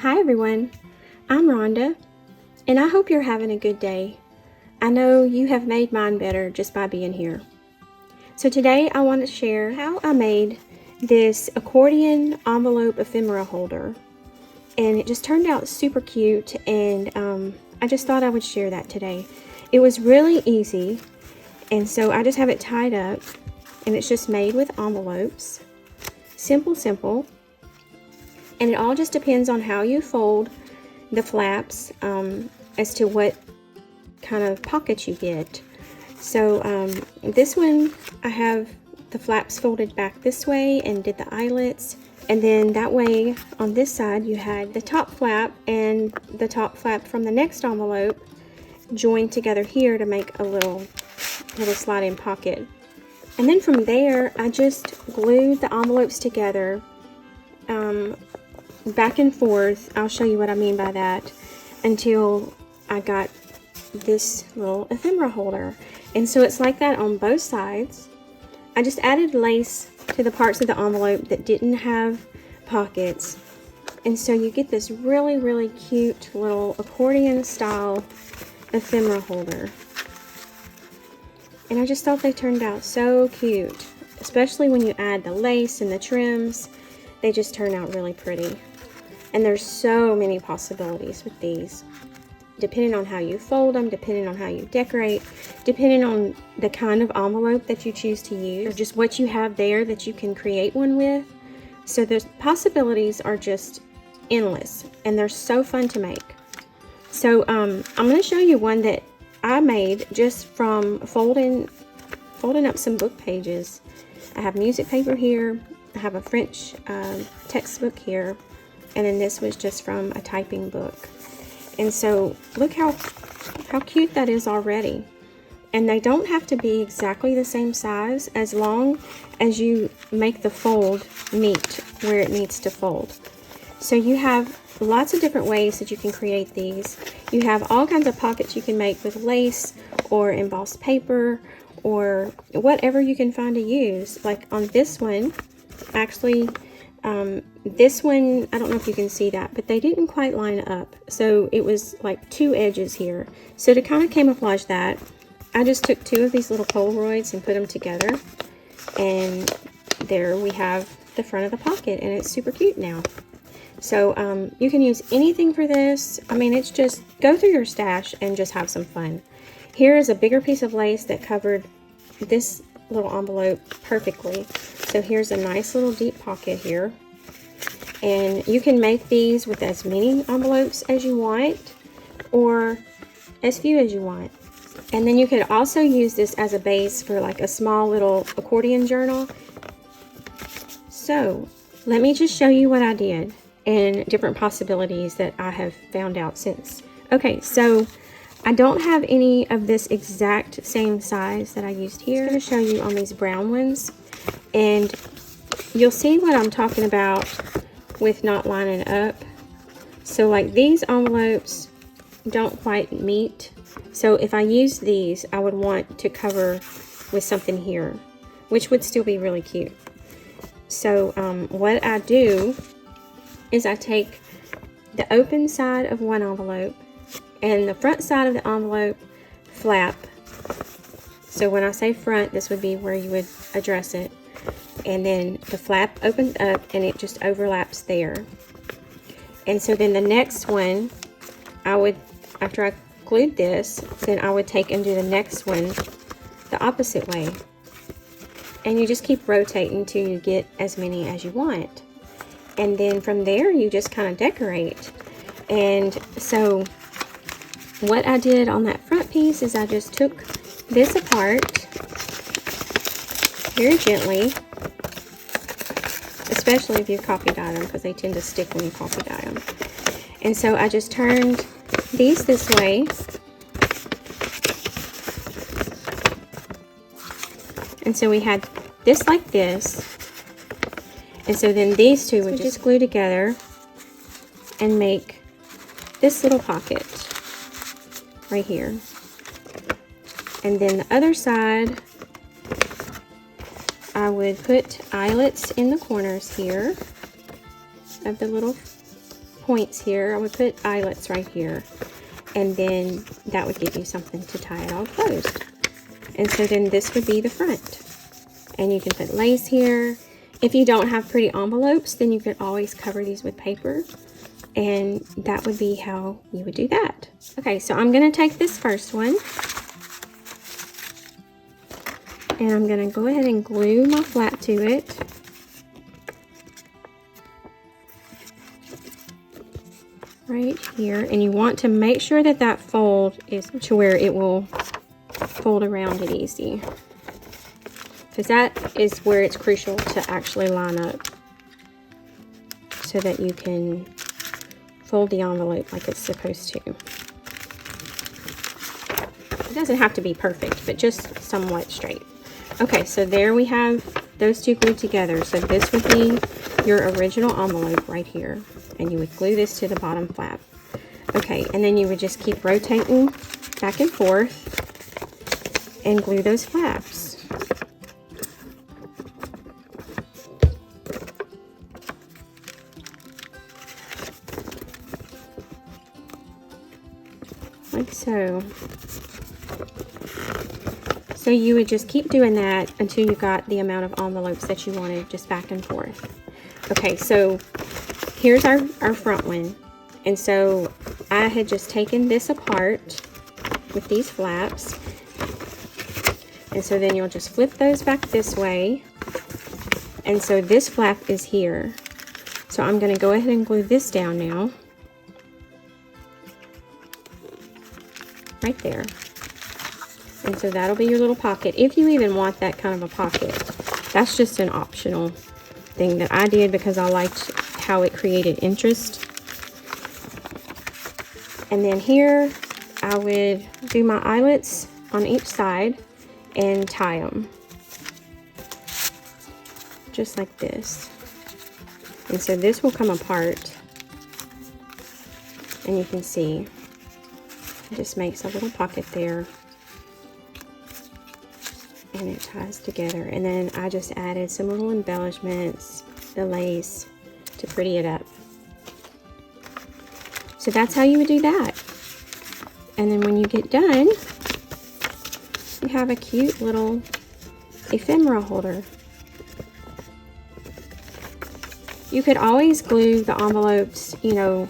Hi everyone, I'm Rhonda, and I hope you're having a good day. I know you have made mine better just by being here. So today I want to share how I made this accordion envelope ephemera holder. And it just turned out super cute, and I just thought I would share that today. It was really easy, and so I just have it tied up, and it's just made with envelopes. Simple. And it all just depends on how you fold the flaps as to what kind of pockets you get. So this one, I have the flaps folded back this way and did the eyelets. And then that way on this side you had the top flap and the top flap from the next envelope joined together here to make a little slide-in pocket. And then from there I just glued the envelopes together back and forth. I'll show you what I mean by that, until I got this little ephemera holder. And so it's like that on both sides. I just added lace to the parts of the envelope that didn't have pockets, and so you get this really cute little accordion style ephemera holder. And I just thought they turned out so cute, especially when you add the lace and the trims. They just turn out really pretty. And there's so many possibilities with these, depending on how you fold them, depending on how you decorate, depending on the kind of envelope that you choose to use, or just what you have there that you can create one with. So the possibilities are just endless, and they're so fun to make. So I'm going to show you one that I made just from folding up some book pages. I have music paper here, I have a French textbook here, and then this was just from a typing book. And so look how cute that is already. And they don't have to be exactly the same size, as long as you make the fold meet where it needs to fold. So you have lots of different ways that you can create these. You have all kinds of pockets you can make with lace or embossed paper or whatever you can find to use. Like on this one, actually, this one, I don't know if you can see that, but they didn't quite line up. So it was like two edges here. So to kind of camouflage that, I just took two of these little Polaroids and put them together. And there we have the front of the pocket, and it's super cute now. So you can use anything for this. I mean, it's just go through your stash and just have some fun. Here is a bigger piece of lace that covered this little envelope perfectly. So here's a nice little deep pocket here. And you can make these with as many envelopes as you want, or as few as you want. And then you could also use this as a base for like a small little accordion journal. So let me just show you what I did and different possibilities that I have found out since. Okay, so I don't have any of this exact same size that I used here. I'm going to show you on these brown ones, and you'll see what I'm talking about with not lining up. So like these envelopes don't quite meet. So if I use these, I would want to cover with something here, which would still be really cute. So what I do is I take the open side of one envelope and the front side of the envelope flap. So when I say front, this would be where you would address it. And then the flap opens up and it just overlaps there. And so then the next one, I would, after I glued this, then I would take and do the next one the opposite way. And you just keep rotating until you get as many as you want. And then from there, you just kind of decorate. And so what I did on that front piece is I just took this apart very gently, especially if you copy dye them, because they tend to stick when you copy dye them. And so I just turned these this way, and so we had this like this, and so then these two would just glue together and make this little pocket right here. And then the other side, I would put eyelets in the corners here of the little points here. I would put eyelets right here, and then that would give you something to tie it all closed. And so then this would be the front. And you can put lace here. If you don't have pretty envelopes, then you can always cover these with paper. And that would be how you would do that. Okay, so I'm going to take this first one. And I'm going to go ahead and glue my flat to it. Right here. And you want to make sure that that fold is to where it will fold around it easy. Because that is where it's crucial to actually line up so that you can fold the envelope like it's supposed to. It doesn't have to be perfect, but just somewhat straight. Okay, so there we have those two glued together. So this would be your original envelope right here. And you would glue this to the bottom flap. Okay, and then you would just keep rotating back and forth and glue those flaps. Like so. So you would just keep doing that until you got the amount of envelopes that you wanted, just back and forth. Okay, so here's our front one. And so I had just taken this apart with these flaps. And so then you'll just flip those back this way. And so this flap is here. So I'm going to go ahead and glue this down now. Right there. And so that'll be your little pocket, if you even want that kind of a pocket. That's just an optional thing that I did because I liked how it created interest. And then here I would do my eyelets on each side and tie them just like this. And so this will come apart, and you can see it just makes a little pocket there, and it ties together. And then I just added some little embellishments, the lace, to pretty it up. So that's how you would do that. And then when you get done, you have a cute little ephemera holder. You could always glue the envelopes, you know,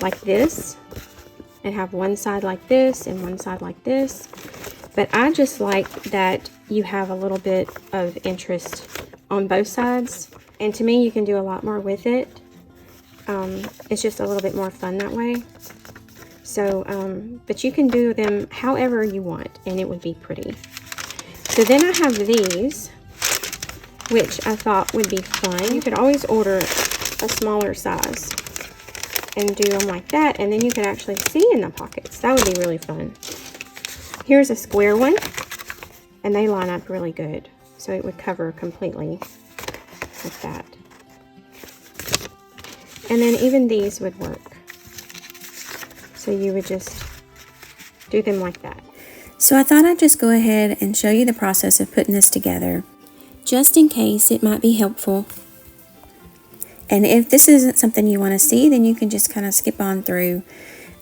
like this, and have one side like this and one side like this. But I just like that you have a little bit of interest on both sides. And to me, you can do a lot more with it. It's just a little bit more fun that way. So, but you can do them however you want, and it would be pretty. So then I have these, which I thought would be fun. You could always order a smaller size and do them like that, and then you could actually see in the pockets. That would be really fun. Here's a square one, and they line up really good. So it would cover completely like that. And then even these would work. So you would just do them like that. So I thought I'd just go ahead and show you the process of putting this together, just in case it might be helpful. And if this isn't something you want to see, then you can just kind of skip on through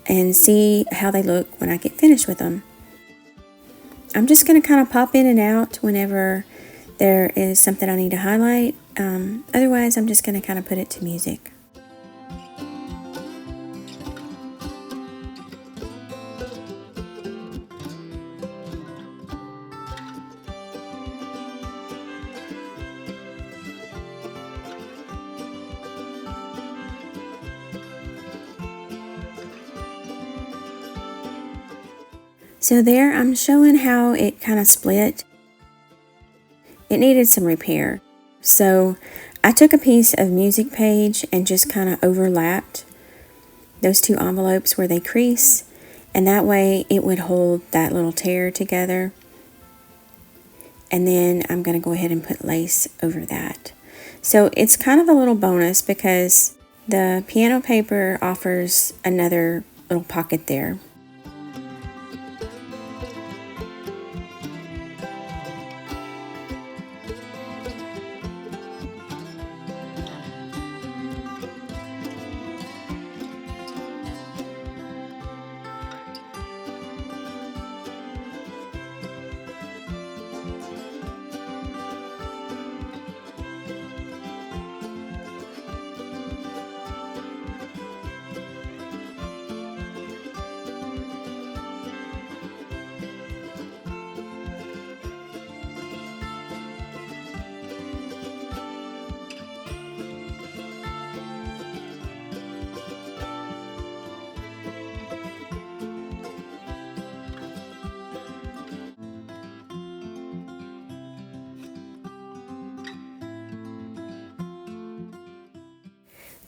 and see how they look when I get finished with them. I'm just going to kind of pop in and out whenever there is something I need to highlight. Otherwise, I'm just going to kind of put it to music. So there, I'm showing how it kind of split. It needed some repair. So I took a piece of music page and just kind of overlapped those two envelopes where they crease, and that way it would hold that little tear together. And then I'm going to go ahead and put lace over that. So it's kind of a little bonus because the piano paper offers another little pocket there.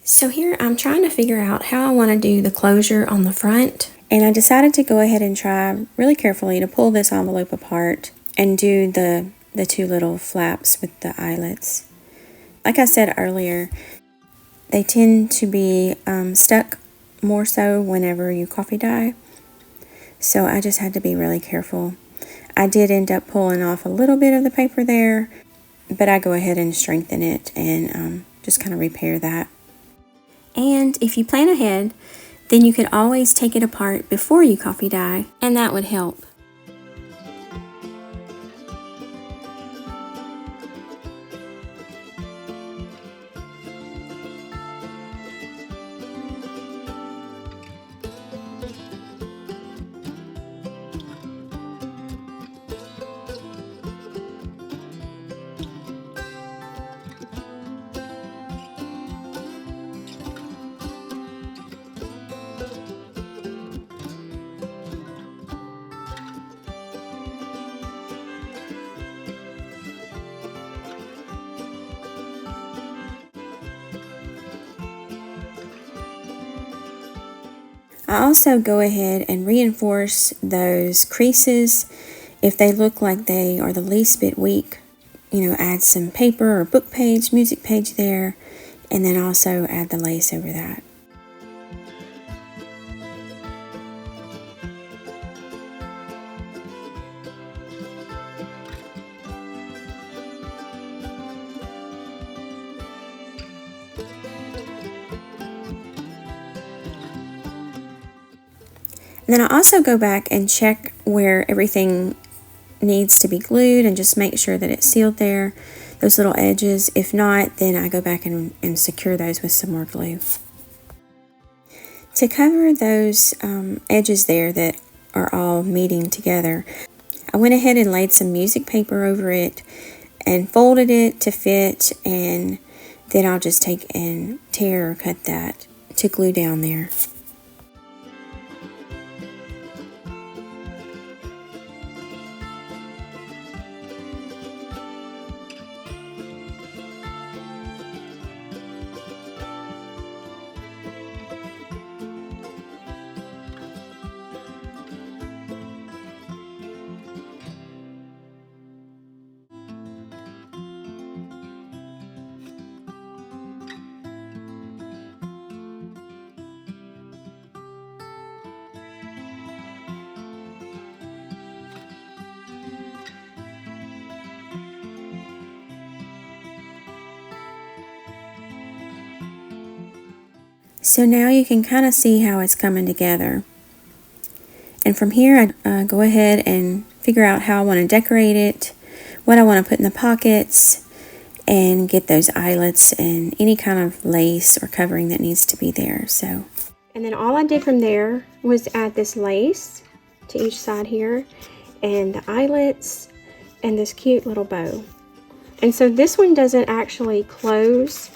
So here I'm trying to figure out how I want to do the closure on the front, and I decided to go ahead and try really carefully to pull this envelope apart and do the two little flaps with the eyelets. Like I said earlier, they tend to be stuck more so whenever you coffee dye, so I just had to be really careful. I did end up pulling off a little bit of the paper there, but I go ahead and strengthen it and just kind of repair that. And if you plan ahead, then you could always take it apart before you coffee dye, and that would help. I also go ahead and reinforce those creases. If they look like they are the least bit weak, add some paper or book page, music page there, and then also add the lace over that. And then I also go back and check where everything needs to be glued and just make sure that it's sealed there, those little edges. If not, then I go back and secure those with some more glue. To cover those edges there that are all meeting together, I went ahead and laid some music paper over it and folded it to fit, and then I'll just take and tear or cut that to glue down there. So now you can kind of see how it's coming together. And from here, I go ahead and figure out how I want to decorate it, what I want to put in the pockets, and get those eyelets and any kind of lace or covering that needs to be there. And then all I did from there was add this lace to each side here, and the eyelets, and this cute little bow. And so this one doesn't actually close,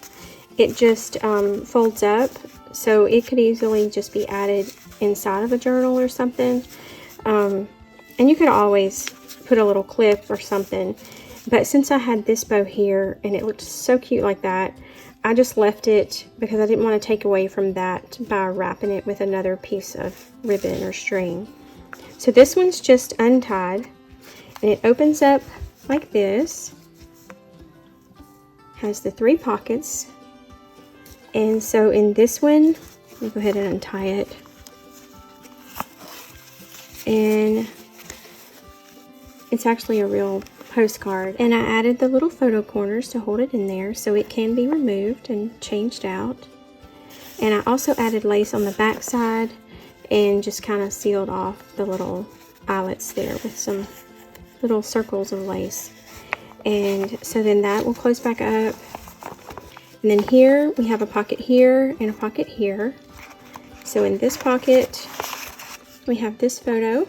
it just folds up. So it could easily just be added inside of a journal or something. And you could always put a little clip or something. But since I had this bow here and it looked so cute like that, I just left it because I didn't want to take away from that by wrapping it with another piece of ribbon or string. So this one's just untied and it opens up like this. Has the 3 pockets. And so in this one, let me go ahead and untie it. And it's actually a real postcard. And I added the little photo corners to hold it in there so it can be removed and changed out. And I also added lace on the back side and just kind of sealed off the little eyelets there with some little circles of lace. And so then that will close back up. And then here we have a pocket here and a pocket here. So in this pocket we have this photo,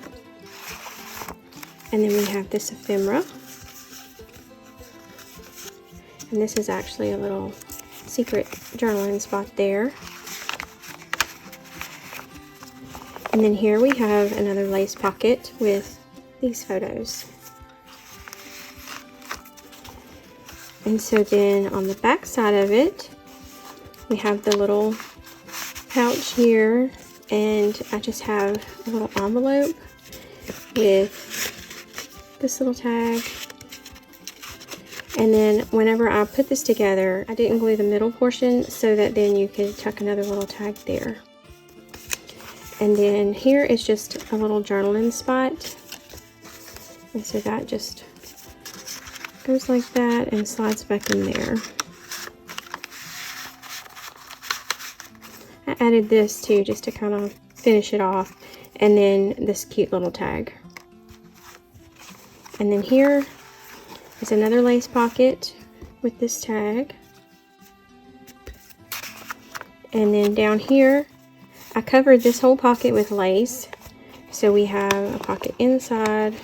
and then we have this ephemera, and this is actually a little secret journaling spot there. And then here we have another lace pocket with these photos. And so then on the back side of it, We have the little pouch here, and I just have a little envelope with this little tag. And then whenever I put this together, I didn't glue the middle portion so that then you could tuck another little tag there. And then here is just a little journaling spot. And so that just goes like that and slides back in there. I added this too just to kind of finish it off. And then this cute little tag. And then here is another lace pocket with this tag. And then down here, I covered this whole pocket with lace. So we have a pocket inside.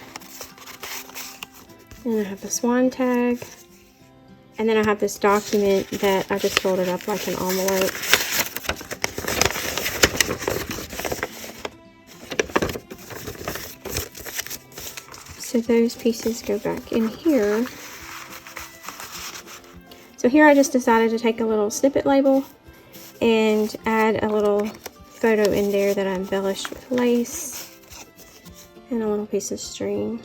And I have the swan tag. And then I have this document that I just folded up like an envelope. So those pieces go back in here. So here I just decided to take a little snippet label and add a little photo in there that I embellished with lace and a little piece of string.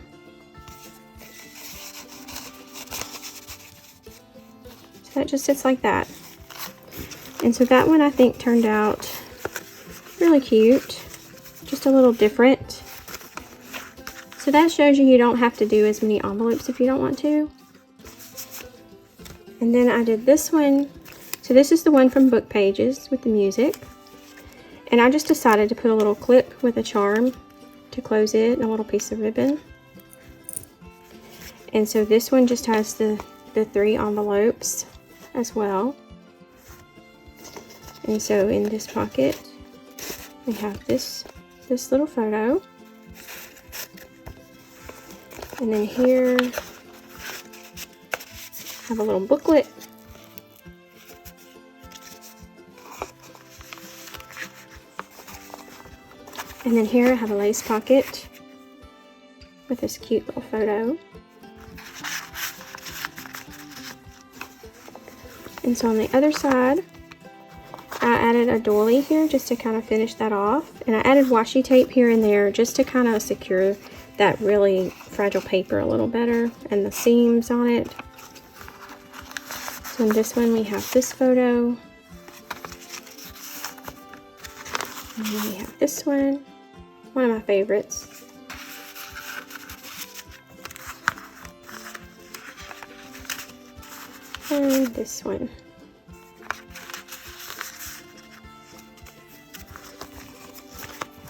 So that just sits like that. And so that one I think turned out really cute, just a little different. So that shows you don't have to do as many envelopes if you don't want to. And then I did this one. So this is the one from Book Pages with the music. And I just decided to put a little clip with a charm to close it and a little piece of ribbon. And so this one just has the 3 envelopes as well. And so in this pocket, we have this little photo. And then here, I have a little booklet. And then here I have a lace pocket with this cute little photo. And so on the other side, I added a doily here just to kind of finish that off. And I added washi tape here and there just to kind of secure that really fragile paper a little better and the seams on it. So in this one we have this photo. And then we have this one of my favorites. And this one.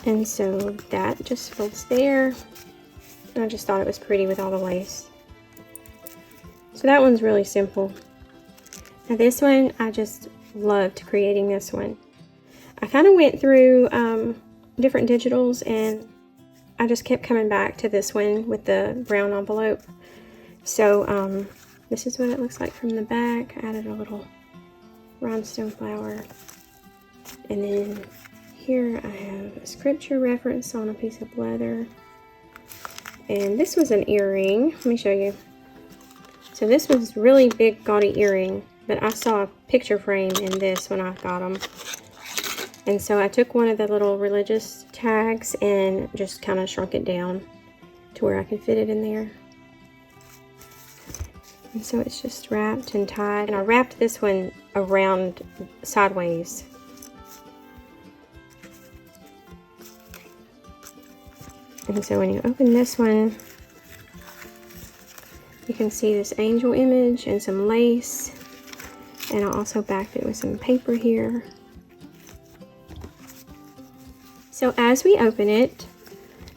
And so that just folds there. I just thought it was pretty with all the lace. So that one's really simple. Now this one, I just loved creating this one. I kind of went through different digitals and I just kept coming back to this one with the brown envelope. So this is what it looks like from the back. I added a little rhinestone flower. And then here I have a scripture reference on a piece of leather. And this was an earring. Let me show you. So this was really big, gaudy earring, but I saw a picture frame in this when I got them. And so I took one of the little religious tags and just kind of shrunk it down to where I could fit it in there. And so it's just wrapped and tied. And I wrapped this one around sideways. And so when you open this one, you can see this angel image and some lace. And I also backed it with some paper here. So as we open it,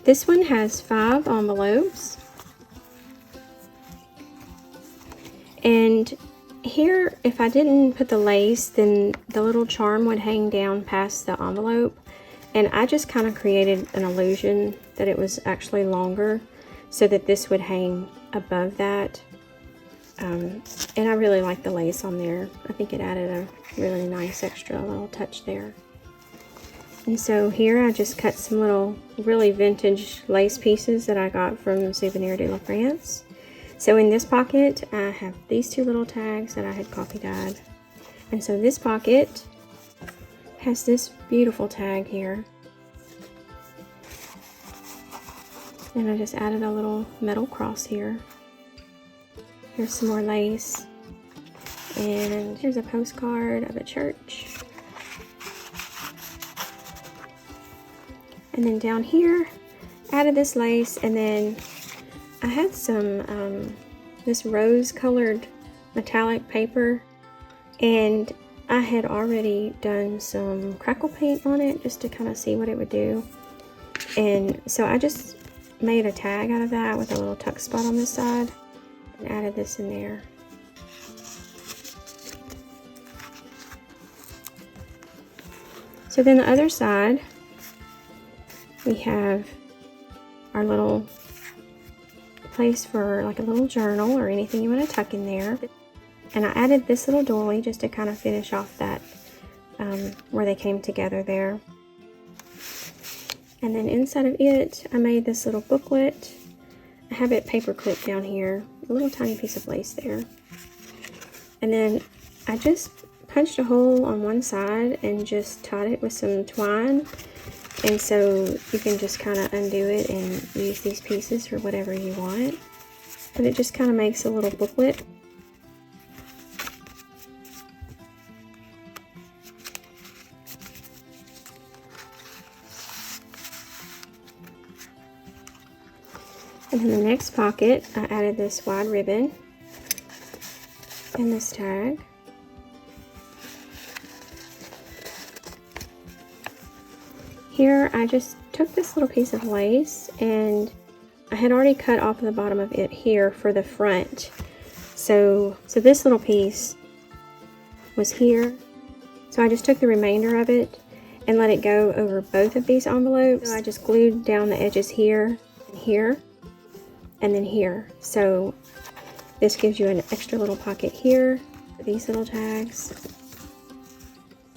this one has 5 envelopes. And here, if I didn't put the lace, then the little charm would hang down past the envelope. And I just kind of created an illusion that it was actually longer so that this would hang above that. And I really like the lace on there. I think it added a really nice extra little touch there. And so here I just cut some little really vintage lace pieces that I got from Souvenir de la France. So in this pocket I have these 2 little tags that I had coffee dyed. And so this pocket has this beautiful tag here. And I just added a little metal cross here. Here's some more lace. And here's a postcard of a church. And then down here, added this lace, and then I had some this rose colored metallic paper, and I had already done some crackle paint on it just to kind of see what it would do. And so I just made a tag out of that with a little tuck spot on this side and added this in there. So then the other side, we have our little place for like a little journal or anything you want to tuck in there. And I added this little doily just to kind of finish off that where they came together there. And then inside of it, I made this little booklet. I have it paper clipped down here, a little tiny piece of lace there. And then I just punched a hole on one side and just tied it with some twine. And so you can just kind of undo it and use these pieces for whatever you want. But it just kind of makes a little booklet. And in the next pocket, I added this wide ribbon and this tag. Here, I just took this little piece of lace, and I had already cut off the bottom of it here for the front. So this little piece was here. So I just took the remainder of it and let it go over both of these envelopes. So I just glued down the edges here and here. And then here. So this gives you an extra little pocket here for these little tags,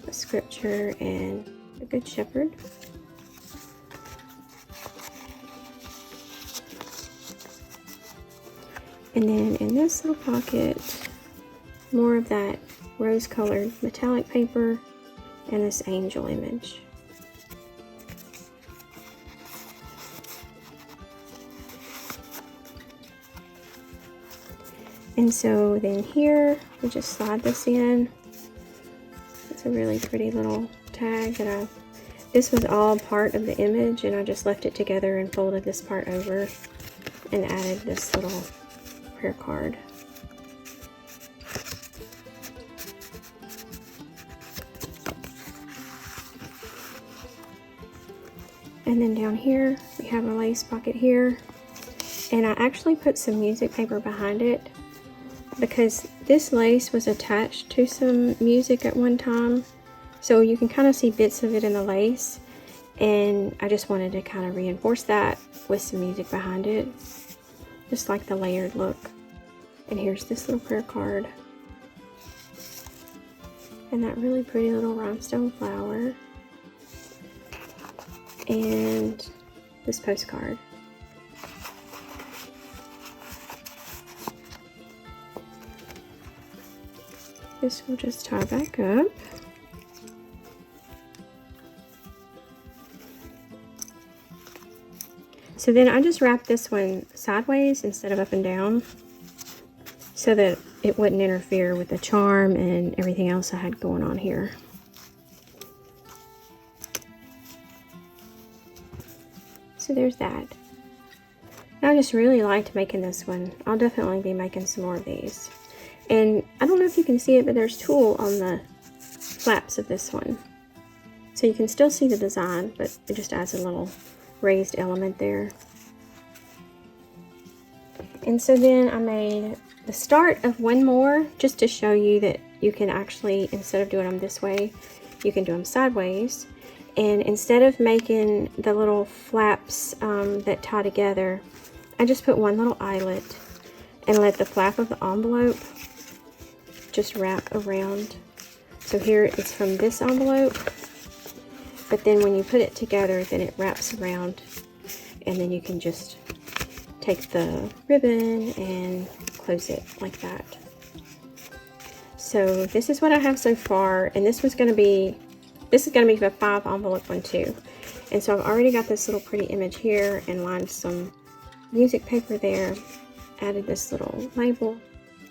a scripture, and a Good Shepherd. And then in this little pocket, more of that rose-colored metallic paper and this angel image. And so then here, we just slide this in. It's a really pretty little tag that this was all part of the image, and I just left it together and folded this part over and added this little prayer card. And then down here, we have a lace pocket here. And I actually put some music paper behind it, because this lace was attached to some music at one time, so you can kind of see bits of it in the lace, and I just wanted to kind of reinforce that with some music behind it, just like the layered look. And here's this little prayer card, and that really pretty little rhinestone flower, and this postcard. This will just tie back up. So then I just wrapped this one sideways instead of up and down, so that it wouldn't interfere with the charm and everything else I had going on here. So there's that. I just really liked making this one. I'll definitely be making some more of these. And I don't know if you can see it, but there's tulle on the flaps of this one. So you can still see the design, but it just adds a little raised element there. And so then I made the start of one more, just to show you that you can actually, instead of doing them this way, you can do them sideways. And instead of making the little flaps that tie together, I just put one little eyelet and let the flap of the envelope just wrap around. So here it's from this envelope, but then when you put it together, then it wraps around, and then you can just take the ribbon and close it like that. So this is what I have so far, and this is going to be the 5 envelope one too. And so I've already got this little pretty image here and lined some music paper there. Added this little label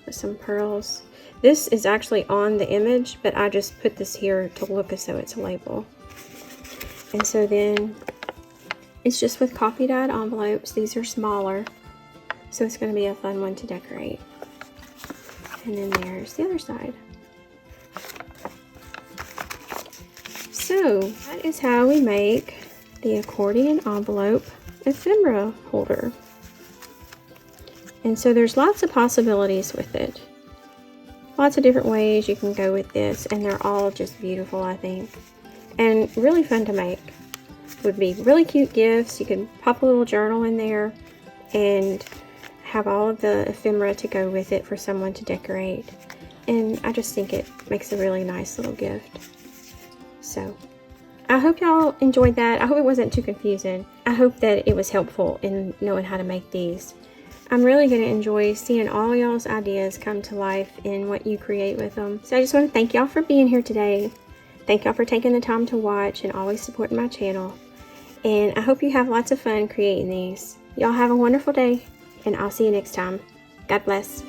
with some pearls. This is actually on the image, but I just put this here to look as though it's a label. And so then it's just with coffee dyed envelopes. These are smaller, so it's going to be a fun one to decorate. And then there's the other side. So that is how we make the accordion envelope ephemera holder. And so there's lots of possibilities with it. Lots of different ways you can go with this, and they're all just beautiful, I think. And really fun to make. Would be really cute gifts. You could pop a little journal in there and have all of the ephemera to go with it for someone to decorate. And I just think it makes a really nice little gift. So I hope y'all enjoyed that. I hope it wasn't too confusing. I hope that it was helpful in knowing how to make these. I'm really going to enjoy seeing all y'all's ideas come to life in what you create with them. So I just want to thank y'all for being here today. Thank y'all for taking the time to watch and always supporting my channel. And I hope you have lots of fun creating these. Y'all have a wonderful day, and I'll see you next time. God bless.